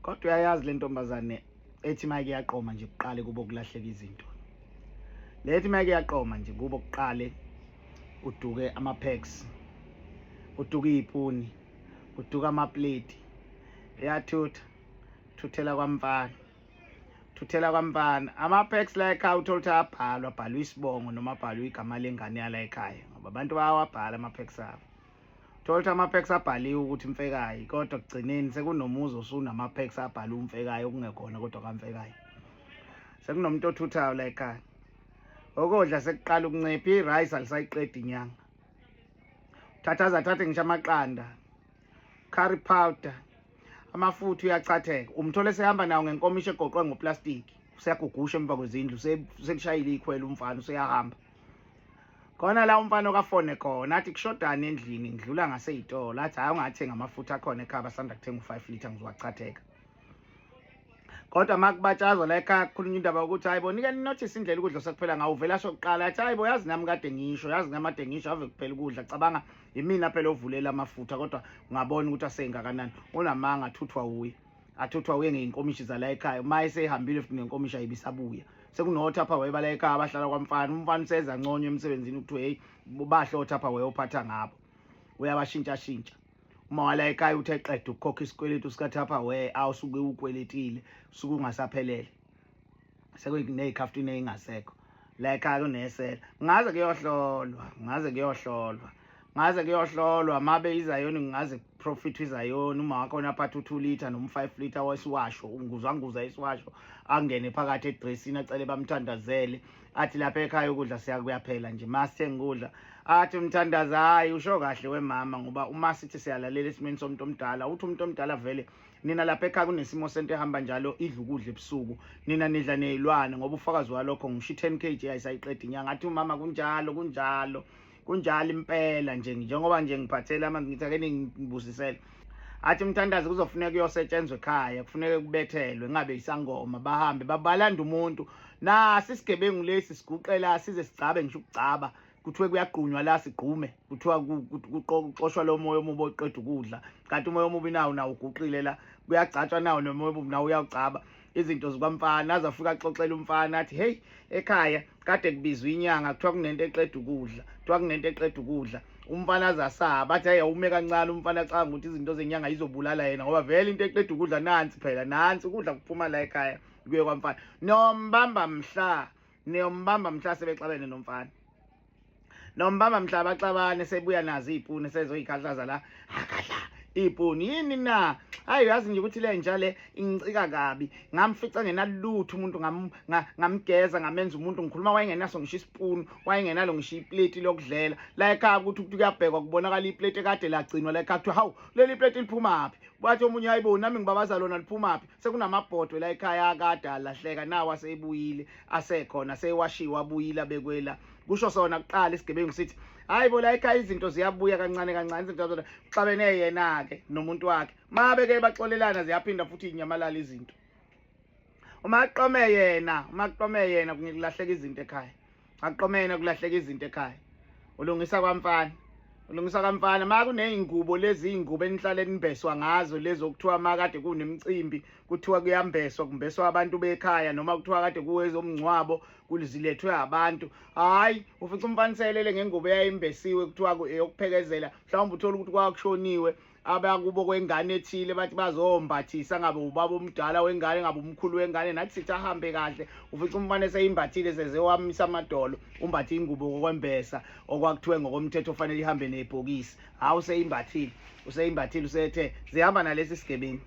Kodwa uyayazi le ntombazane ethi mike yaqoma nje kuqale kubo kulahleka izinto. Lethi mike yaqoma nje kubo kuqale uduke ama-packs, uduke ipuni, uduka amaplate, eyathutha thuthela kwamfana. Ama-packs la ekhaya uthola ukuthi abhalwa isibongo noma abhalwa igama lengane yala ekhaya ngoba abantu bayawabhala ama-packs abo. Uthola ukuthi ama-packs abhaliwe ukuthi Mfekayi, kodwa kugcineni sekunomuzi osunama-packs abhalwe uMfekayi okungekhona kodwa kaMfekayi. Sekunomuntu othuthayo la ekhaya. Ukudla sekuqala ukuncipha, i-rice alisayiqedi inyanga. Thathe ngisho amaqanda, curry powder, amafutha uyachatheka. Umthole sehamba nawo ngenkomishi egoqwe ngoplastic, useyagugusha emva kwezindlu, selishayile ikhwela umfana useyahamba. Khona la umfana okafone khona athi kushodana endlini ngidlula ngaseyitolo, athi hayi ungathenga amafutha akhona ekhaya basanda kuthenga u5 liter ngizowachatheka. Kodwa makubatshazwa la ekhaya kukhulunywa indaba ukuthi hayibo nike notice indlela ukudla sekuphela ngawo uvela sokuqala athi hayibo yazi nami kade ngisho ave kuphela ukudla cabanga yimina phela ovulela amafutha kodwa ungabona ukuthi asengakanani unamanga athuthwa uye ngeinkomishi zala ekhaya maye sehambile futhi nenkomishi ayibisabuya sekunothapha weba la ekhaya abahlala umfana useza ngconyo emsebenzini ukuthi hey bahlotapha weyophatha ngabo uyabashintsha uma wala ekhaya uthe qeda ukukhokha isikweletu sikathapha awusuke ukweletile usuke ungasaphelele sekunezikhaftini engasekho la ekhaya kunesela ngaze kuyohlolwa mabe izayoni ngaze profit izayoni uma wakho naphatha u2 liter noma 5 liter wesiwasho unguzanguza isiwasho angene phakathi edressini acele bamthandazele athi lapha ekhaya ukudla siyakuyaphela nje masithenga ukudla athi umthandazi hayi usho kahle wemama ngoba uma sithi siyalalela esimeni somuntu omdala uthi umuntu omdala vele nina lapha ekhaya kunesimo sento ehamba njalo idla ukudla ebusuku nina nidla nezilwane ngoba ufakazi walokho ngisho 10 kg ayisayiqeda inyanga athi umama kunjalo impela nje njengoba nje ngiphathela amanzi ngithi ake ngibusisele athi umthandazi kuzofuneka kuyosetshenzwe ekhaya kufuneka kubethelwe ngabe isangoma bahambe babalanda umuntu nasi isigebengu lesi siguqela size sigcabe ngisho ukucaba kuthiwe kuyagqunywa la sigqume kuthiwa kuqoshwa lo moya omubi oqeda ukudla kanti umoya omubi nawo uguqile la kuyagcatshwa nawo nomoya omubi nawo uyawucaba izinto zikamfana azafika axoxela umfana athi hey ekhaya kade kubizwa inyanga kuthiwa kunento eqeda ukudla umfana azasaba athi hey awume kancane umfana acanga ukuthi izinto zenyanga izobulala yena ngoba vele into eqeda ukudla nansi ukudla kuphuma la ekhaya kuye kwamfana nombamba mhla sebexabene nomfana nombamba mhla baxabane sebuya nazo izipuni sezoyikhahlaza la akadla ipuni yini na hayi yazi nje ukuthi le njale ingicika kabi ngamfica ngenalutho umuntu ngamgeza ngamenza umuntu ngikhuluma wayengenaso ngisho ispoon wayengenalo ngisho iplate lokudlela la ekhaya ukuthi kuyabhekwa kubonakala iplate ekade lagcinwa la ekhaya hawu leli plate liphumaphi bathi omunye hayibo nami ngibabaza lona liphumaphi sekunamabhodwe la ekhaya akade alahleka nawo asebuyile asekhona sewashiwa abuyile abekwela kusho sona kuqala isigebengu sithi hayibo la ekhaya izinto ziyabuya kancane izinto zona xabene yena ke nomuntu wakhe mabe ke baxolelana ziyaphinda futhi inyamalala izinto uma aqome yena kulahleka izinto ekhaya kulahleka izinto ekhaya ulungisa kwamfana makuneyingubo lezi ingubo enihlale nimbeswa ngazo lezo kuthiwa makade kunemicimbi kuthiwa kumbeswa abantu bekhaya noma kuthiwa kade kuwezomngcwabo kulizilethwe abantu hayi ufica umfaniselele ngengubo eyayimbesiwe kuthiwa eyokuphekezela mhlawumbe uthola ukuthi kwakushoniwe abakubo kwengane ethile bathi bazombathisa ngabe ubaba omdala wengane ngabe umkhulu wengane nathi sithi ahambe kahle ufica umfana eseyimbathile sezewamisa amadolo umbathi ingubo kokwembesa okwakuthiwe ngokomthetho ofanele ihambe nebhokisi hawu useyimbathile usethe zihamba nalesi sigebengu